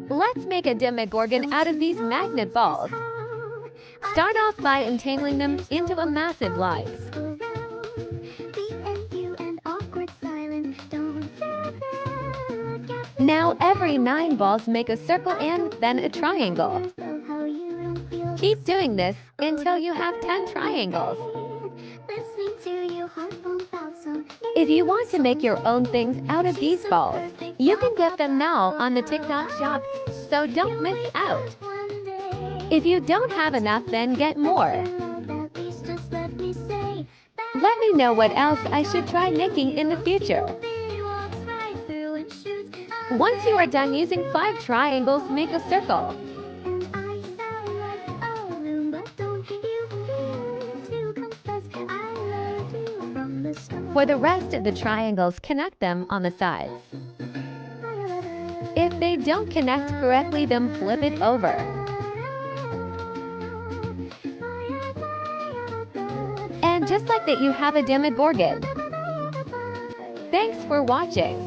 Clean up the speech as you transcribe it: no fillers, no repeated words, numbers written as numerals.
Let's make a demogorgon out of these magnet balls. Start off by entangling them into a massive line. Now every 9 balls make a circle and then a triangle. Keep doing this until you have 10 triangles. If you want to make your own things out of these balls, you can get them now on the TikTok shop, so don't miss out. If you don't have enough, then get more. Let me know what else I should try making in the future. Once you are done using 5 triangles, make a circle. For the rest of the triangles, connect them on the sides. If they don't connect correctly, then flip it over. And just like that, you have a demogorgon. Thanks for watching.